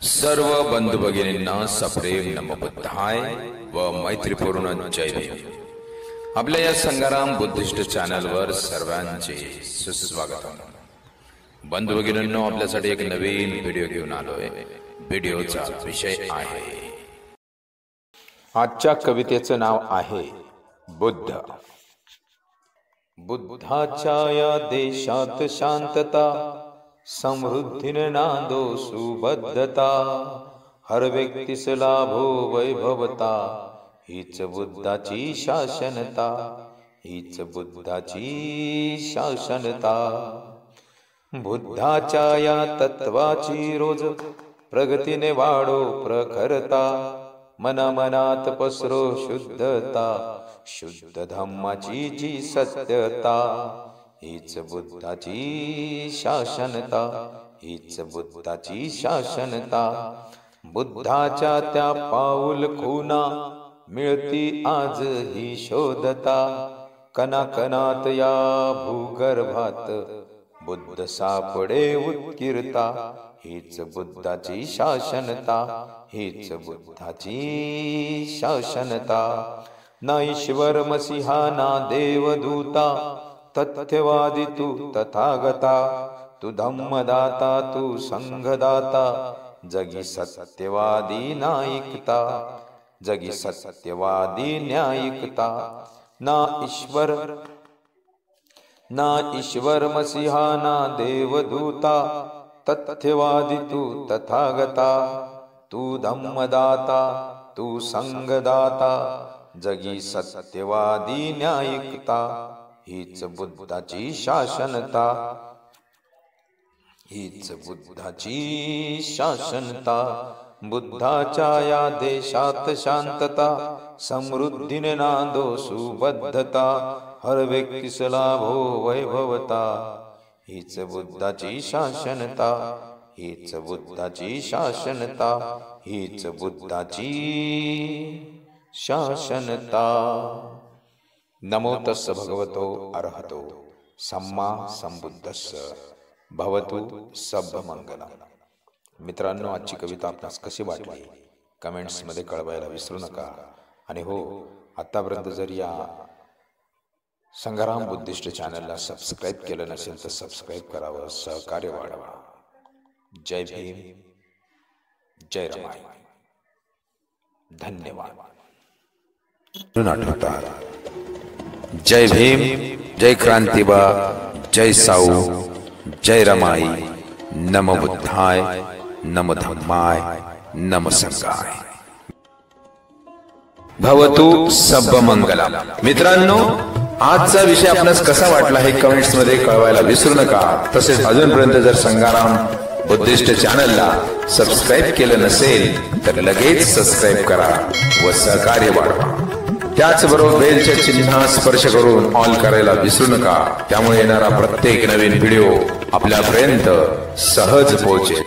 सर्व बंधू भगिनींना सप्रेम नमो बुद्धाय व मैत्रीपूर्ण जय भीम। आपल्या या संग्राम बुद्धिस्ट चॅनलवर सर्वांचे सुस्वागत। बंधू भगिनींनो, आपल्यासाठी एक नवीन व्हिडिओ घेऊन आलोय। व्हिडिओचा विषय आहे, आजच्या कवितेचं नाव आहे बुद्ध। बुद्धाच्या या देशात शांतता, समृद्धीने नांदो सुबद्धता, हर व्यक्तीस लाभो वैभवता, हीच बुद्धाची शासनता, हीच बुद्धाची शासनता। बुद्धाच्या या तत्वाची रोज प्रगतीने वाढो प्रखरता, मनामनात पसरो शुद्धता, शुद्ध धम्माची जी सत्यता, हीच बुद्धाची शासनता, हीच बुद्धाची शासनता। बुद्धाच्या त्या पाऊल खुना मिळती आज ही शोधता, कणाकणात या भूगर्भात बुद्ध सापडे उत्कीर्ता, हीच बुद्धाची शासनता, हीच बुद्धाची शासनता। ना ईश्वर मसीहा ना देवदूता, तथ्यवादी तू तथागता, तू धम्मदाता तू संघदाता, जगी सत्यवादी न्यायिकता, जगी सत्यवादी न्यायिकता। ना ईश्वर मसीहा ना देवदूता, तथ्यवादी तू तथागता, तू धम्मदाता तू संघदाता, जगी सत्यवादी न्यायिकता, हीच बुद्धाची शासनता, हीच बुद्धाची शासनता। बुद्धाच्या या देशात शांतता, समृद्धीने नांदो सुबद्धता, हर व्यक्तीस लाभो वैभवता, हीच बुद्धाची शासनता, हीच बुद्धाची शासनता, हीच बुद्धाची शासनता। नमो तस् भगवतो अरहतो सम्मा संबुद्धस्स भवतु सब्ब मंगलम। मित्रांनो, आजची कविता आपणास कशी वाटली कमेंट्स मध्ये कळवायला विसरू नका। आणि हो, आतापर्यंत जर या संग्राम बुद्धिस्ट चॅनलला सबस्क्राईब केलं नसेल तर सबस्क्राईब करावं, सहकार्य वाढवा। जय भीम, जय रमाई, धन्यवाद। जय भीम, जय क्रांतिबा, जय साऊ, जय रमाई, नमो बुद्धाय, नमो धम्माय, नमो संघाय, भवतु सब्ब मंगलम। मित्रांनो, आजचा विषय आपणास कसा वाटला हे कमेंट्स मध्ये कळवायला विसरू नका। तसेच अजूनपर्यंत जर संग्राम बुद्धिस्ट चॅनलला सबस्क्राईब केलं नसेल तर लगेच सबस्क्राईब करा व सहकार्य वाढवा। त्याचबरोबर बेलच्या चिन्हास स्पर्श करून ऑल करायला विसरू नका, त्यामुळे येणारा प्रत्येक नवीन व्हिडिओ आपल्यापर्यंत सहज पोहोचेल।